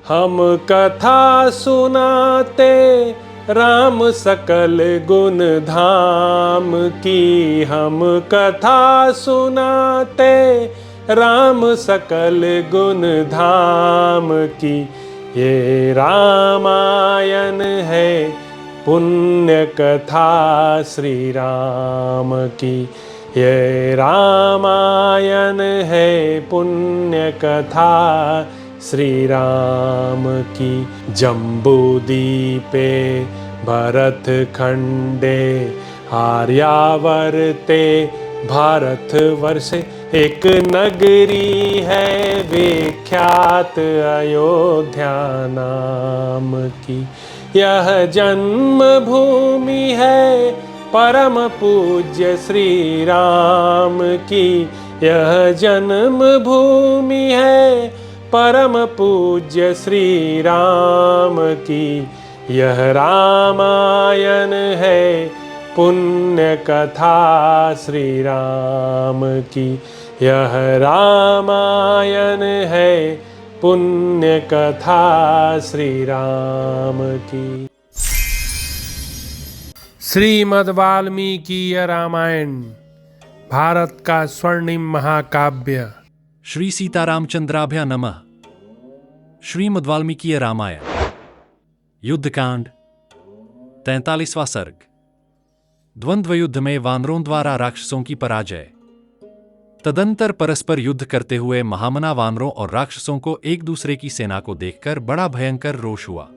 हम कथा सुनाते राम सकल गुण धाम की। हम कथा सुनाते राम सकल गुण धाम की। ये रामायण है पुण्य कथा श्री राम की। ये रामायण है पुण्य कथा श्री राम की। जम्बूदीपे भरत खंडे आर्यावर्ते भारतवर्षे एक नगरी है विख्यात अयोध्या नाम की। यह जन्म भूमि है परम पूज्य श्री राम की। यह जन्म भूमि है परम पूज्य श्री राम की। यह रामायण है पुण्य कथा श्री राम की। यह रामायण है पुण्य कथा श्री राम की। श्रीमद् वाल्मीकि रामायण भारत का स्वर्णिम महाकाव्य। श्री सीतारामचंद्राभ्य नमः। श्रीमद् वाल्मीकि रामायण युद्धकांड 43वां सर्ग। द्वंद्व युद्ध में वानरों द्वारा राक्षसों की पराजय। तदंतर परस्पर युद्ध करते हुए महामना वानरों और राक्षसों को एक दूसरे की सेना को देखकर बड़ा भयंकर रोष हुआ।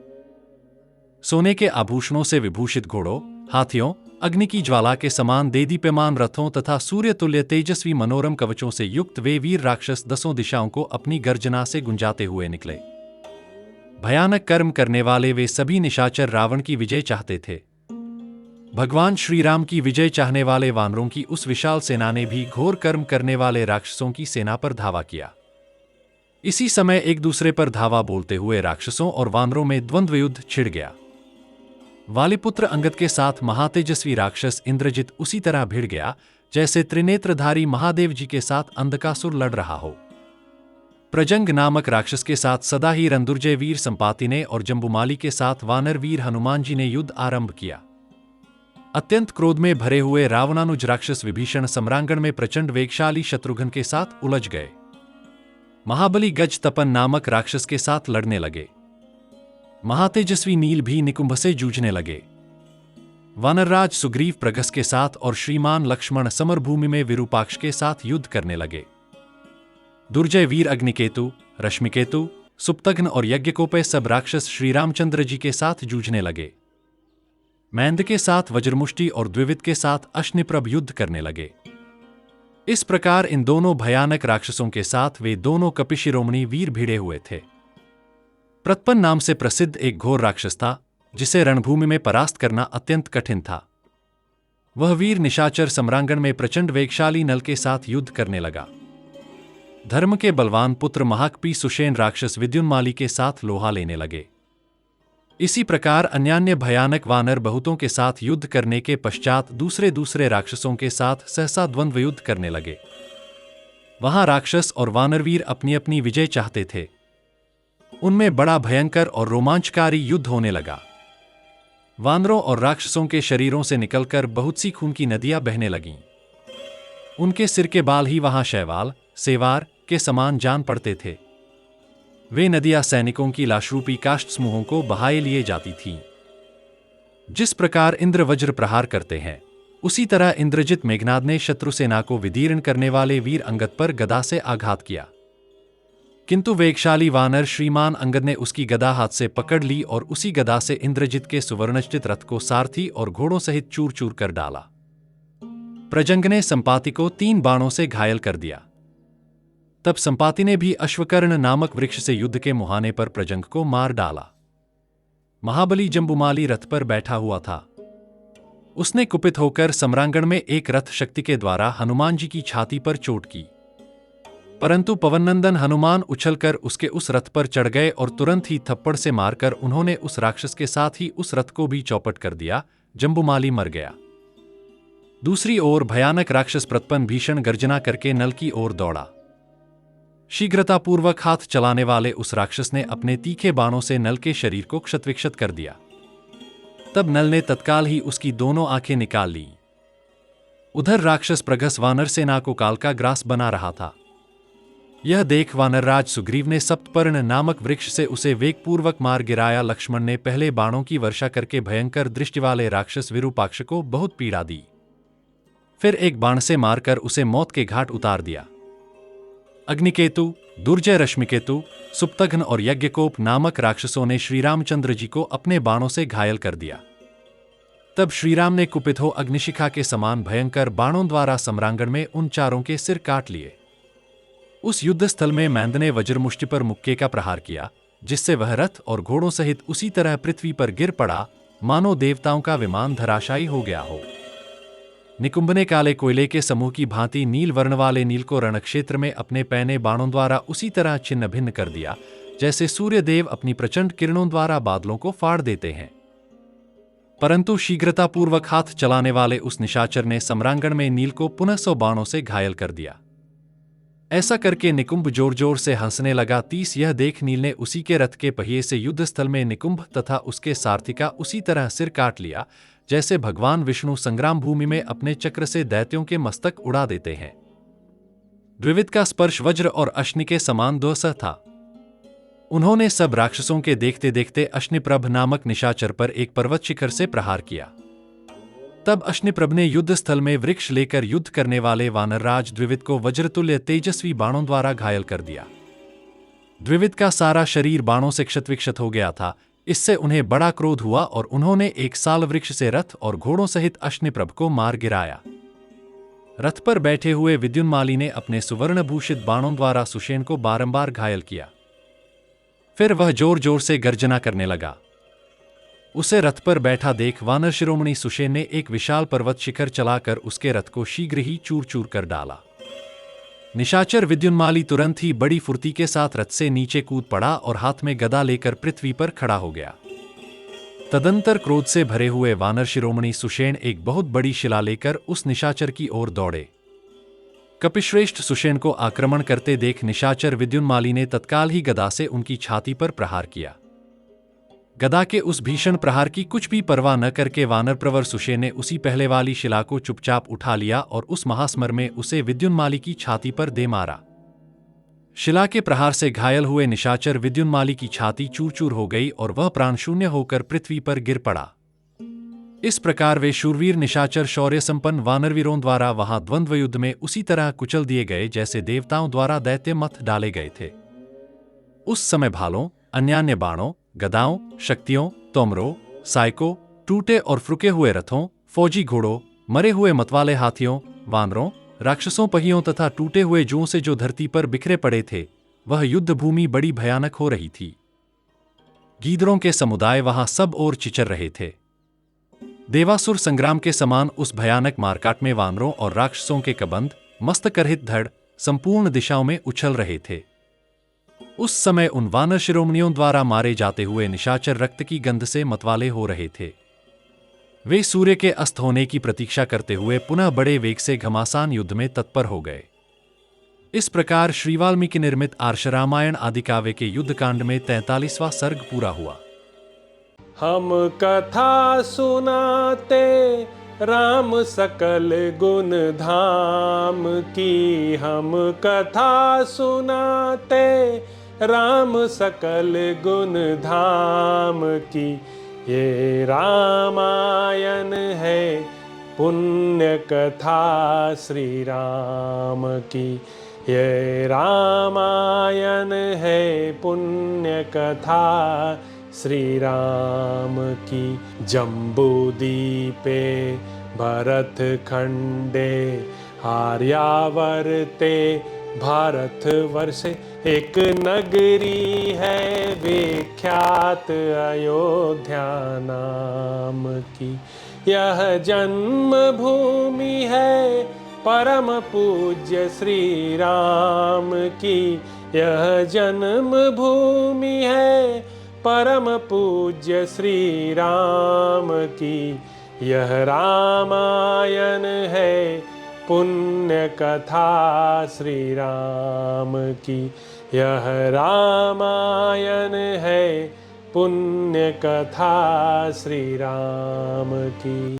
सोने के आभूषणों से विभूषित घोड़ों, हाथियों, अग्नि की ज्वाला के समान देदीप्यमान रथों तथा सूर्य तुल्य तेजस्वी मनोरम कवचों से युक्त वे वीर राक्षस 10 दिशाओं को अपनी गर्जना से गुंजाते हुए निकले। भयानक कर्म करने वाले वे सभी निशाचर रावण की विजय चाहते थे। भगवान श्री राम की विजय चाहने वाले वानरों की उस विशाल सेना ने भी घोर कर्म करने वाले राक्षसों की सेना पर धावा किया। इसी समय एक दूसरे पर धावा बोलते हुए राक्षसों और वानरों में द्वंद्व युद्ध छिड़ गया। वालिपुत्र अंगद के साथ महातेजस्वी राक्षस इंद्रजित उसी तरह भिड़ गया जैसे त्रिनेत्रधारी महादेव जी के साथ अंधकासुर लड़ रहा हो। प्रजंग नामक राक्षस के साथ सदा ही रंदुर्जय वीर संपाति ने और जम्बुमाली के साथ वानर वीर हनुमान जी ने युद्ध आरंभ किया। अत्यंत क्रोध में भरे हुए रावणानुज राक्षस विभीषण सम्रांगण में प्रचंड वेगशाली शत्रुघ्न के साथ उलझ गए। महाबली गज तपन नामक राक्षस के साथ लड़ने लगे। महातेजस्वी नील भी निकुंभ से जूझने लगे। वानरराज सुग्रीव प्रगस के साथ और श्रीमान लक्ष्मण समरभूमि में विरूपाक्ष के साथ युद्ध करने लगे। दुर्जय वीर अग्निकेतु, रश्मिकेतु, सुप्तघ्न और यज्ञकोपय सब राक्षस श्री रामचंद्र जी के साथ जूझने लगे। मैंद के साथ वज्रमुष्टि और द्विविद के साथ अश्निप्रभ युद्ध करने लगे। इस प्रकार इन दोनों भयानक राक्षसों के साथ वे दोनों कपिशिरोमणि वीर भिड़े हुए थे। प्रतपन नाम से प्रसिद्ध एक घोर राक्षस था जिसे रणभूमि में परास्त करना अत्यंत कठिन था। वह वीर निशाचर सम्रांगण में प्रचंड वेगशाली नल के साथ युद्ध करने लगा। धर्म के बलवान पुत्र महाकपी सुषेण राक्षस विद्युन्माली के साथ लोहा लेने लगे। इसी प्रकार अन्यान्य भयानक वानर बहुतों के साथ युद्ध करने के पश्चात दूसरे राक्षसों के साथ सहसा द्वंद्व युद्ध करने लगे। वहां राक्षस और वानरवीर अपनी अपनी विजय चाहते थे। उनमें बड़ा भयंकर और रोमांचकारी युद्ध होने लगा। वानरों और राक्षसों के शरीरों से निकलकर बहुत सी खून की नदियां बहने लगीं। उनके सिर के बाल ही वहां शैवाल, सेवार के समान जान पड़ते थे। वे नदियां सैनिकों की लाशरूपी काष्ठ समूहों को बहाए लिए जाती थीं। जिस प्रकार इंद्र वज्र प्रहार करते हैं, उसी तरह इंद्रजित मेघनाद ने शत्रुसेना को विदीर्ण करने वाले वीर अंगद पर गदा से आघात किया। किंतु वेगशाली वानर श्रीमान अंगद ने उसकी गदा हाथ से पकड़ ली और उसी गदा से इंद्रजित के सुवर्णचित रथ को सारथी और घोड़ों सहित चूर चूर कर डाला। प्रजंग ने संपाति को 3 बाणों से घायल कर दिया। तब संपाति ने भी अश्वकर्ण नामक वृक्ष से युद्ध के मुहाने पर प्रजंग को मार डाला। महाबली जम्बुमाली रथ पर बैठा हुआ था। उसने कुपित होकर सम्रांगण में एक रथ शक्ति के द्वारा हनुमान जी की छाती पर चोट की, परंतु पवननंदन हनुमान उछलकर उसके उस रथ पर चढ़ गए और तुरंत ही थप्पड़ से मारकर उन्होंने उस राक्षस के साथ ही उस रथ को भी चौपट कर दिया। जम्बुमाली मर गया। दूसरी ओर भयानक राक्षस प्रतपन भीषण गर्जना करके नल की ओर दौड़ा। शीघ्रतापूर्वक हाथ चलाने वाले उस राक्षस ने अपने तीखे बाणों से नल के शरीर को क्षतविक्षत कर दिया। तब नल ने तत्काल ही उसकी दोनों आंखें निकाल ली। उधर राक्षस प्रगस वानर सेना को काल का ग्रास बना रहा था। यह देख वानरराज सुग्रीव ने सप्तपर्ण नामक वृक्ष से उसे वेगपूर्वक मार गिराया। लक्ष्मण ने पहले बाणों की वर्षा करके भयंकर दृष्टि वाले राक्षस विरूपाक्ष को बहुत पीड़ा दी। फिर एक बाण से मारकर उसे मौत के घाट उतार दिया। अग्निकेतु, दुर्जय रश्मिकेतु, सुप्तघ्न और यज्ञकोप नामक राक्षसों ने श्रीरामचंद्र जी को अपने बाणों से घायल कर दिया। तब श्रीराम ने कुपित हो अग्निशिखा के समान भयंकर बाणों द्वारा सम्रांगण में उन चारों के सिर काट लिए। उस युद्धस्थल में मैंद ने वज्रमुष्टि पर मुक्के का प्रहार किया, जिससे वह रथ और घोड़ों सहित उसी तरह पृथ्वी पर गिर पड़ा मानो देवताओं का विमान धराशायी हो गया हो। निकुंभ ने काले कोयले के समूह की भांति नील वर्ण वाले नील को रणक्षेत्र में अपने पैने बाणों द्वारा उसी तरह छिन्न भिन्न कर दिया, जैसे सूर्यदेव अपनी प्रचंड किरणों द्वारा बादलों को फाड़ देते हैं। परंतु शीघ्रतापूर्वक हाथ चलाने वाले उस निशाचर ने सम्रांगण में नील को पुनः 100 बाणों से घायल कर दिया। ऐसा करके निकुंभ जोर जोर से हंसने लगा। यह देख नील ने उसी के रथ के पहिए से युद्धस्थल में निकुंभ तथा उसके सारथी का उसी तरह सिर काट लिया, जैसे भगवान विष्णु संग्राम भूमि में अपने चक्र से दैत्यों के मस्तक उड़ा देते हैं। द्विविद का स्पर्श वज्र और अश्नि के समान दुस्सह था। उन्होंने सब राक्षसों के देखते देखते अश्निप्रभ नामक निशाचर पर एक पर्वत शिखर से प्रहार किया। तब अश्निप्रभ ने युद्धस्थल में वृक्ष लेकर युद्ध करने वाले वानरराज द्विविद को वज्रतुल्य तेजस्वी बाणों द्वारा घायल कर दिया। द्विविद का सारा शरीर बाणों से क्षतविक्षत हो गया था। इससे उन्हें बड़ा क्रोध हुआ और उन्होंने एक साल वृक्ष से रथ और घोड़ों सहित अश्निप्रभ को मार गिराया। रथ पर बैठे हुए विद्युन्माली ने अपने सुवर्णभूषित बाणों द्वारा सुषेण को बारंबार घायल किया। फिर वह जोर जोर से गर्जना करने लगा। उसे रथ पर बैठा देख वानर शिरोमणि सुषेण ने एक विशाल पर्वत शिखर चलाकर उसके रथ को शीघ्र ही चूर चूर कर डाला। निशाचर विद्युन्माली तुरंत ही बड़ी फुर्ती के साथ रथ से नीचे कूद पड़ा और हाथ में गदा लेकर पृथ्वी पर खड़ा हो गया। तदंतर क्रोध से भरे हुए वानर शिरोमणि सुषेण एक बहुत बड़ी शिला लेकर उस निशाचर की ओर दौड़े। कपिश्रेष्ठ सुषेण को आक्रमण करते देख निशाचर विद्युन्माली ने तत्काल ही गदा से उनकी छाती पर प्रहार किया। गदा के उस भीषण प्रहार की कुछ भी परवाह न करके वानर प्रवर सुषेण ने उसी पहले वाली शिला को चुपचाप उठा लिया और उस महास्मर में उसे विद्युन्माली की छाती पर दे मारा। शिला के प्रहार से घायल हुए निशाचर विद्युन्माली की छाती चूर चूर हो गई और वह प्राणशून्य होकर पृथ्वी पर गिर पड़ा। इस प्रकार वे शूरवीर निशाचर शौर्य संपन्न वानरवीरों द्वारा वहां द्वंद्व युद्ध में उसी तरह कुचल दिए गए जैसे देवताओं द्वारा दैत्य मत डाले गए थे। उस समय भालों, अन्यान्य बाणों, गदाओं, शक्तियों, तोमरों, सायकों, टूटे और फ्रुके हुए रथों, फौजी घोड़ों, मरे हुए मतवाले हाथियों, वानरों, राक्षसों पहियों तथा टूटे हुए जुओं से जो धरती पर बिखरे पड़े थे, वह युद्ध भूमि बड़ी भयानक हो रही थी। गीदड़ों के समुदाय वहां सब ओर चिचर रहे थे। देवासुर संग्राम के समान उस भयानक मारकाट में वानरों और राक्षसों के कबंध मस्तकरहित धड़ संपूर्ण दिशाओं में उछल रहे थे। उस समय उन वानर शिरोमणियों द्वारा मारे जाते हुए निशाचर रक्त की गंध से मतवाले हो रहे थे। वे सूर्य के अस्त होने की प्रतीक्षा करते हुए पुनः बड़े वेग से घमासान युद्ध में तत्पर हो गए। इस प्रकार श्री वाल्मीकि निर्मित आर्ष रामायण आदि काव्य के युद्धकांड में 43वां सर्ग पूरा हुआ। हम कथा सुनाते राम सकल गुण धाम की, हम कथा सुनाते राम सकल गुण धाम की। ये रामायण है पुण्य कथा श्री राम की, ये रामायण है पुण्य कथा श्री राम की। जम्बूदीपे भरत खंडे आर्यावर्ते भारत वर्षे एक नगरी है विख्यात अयोध्या नाम की। यह जन्म भूमि है परम पूज्य श्री राम की, यह जन्म भूमि है परम पूज्य श्री राम की। यह रामायण है पुण्य कथा श्री राम की। यह रामायण है पुण्य कथा श्री राम की।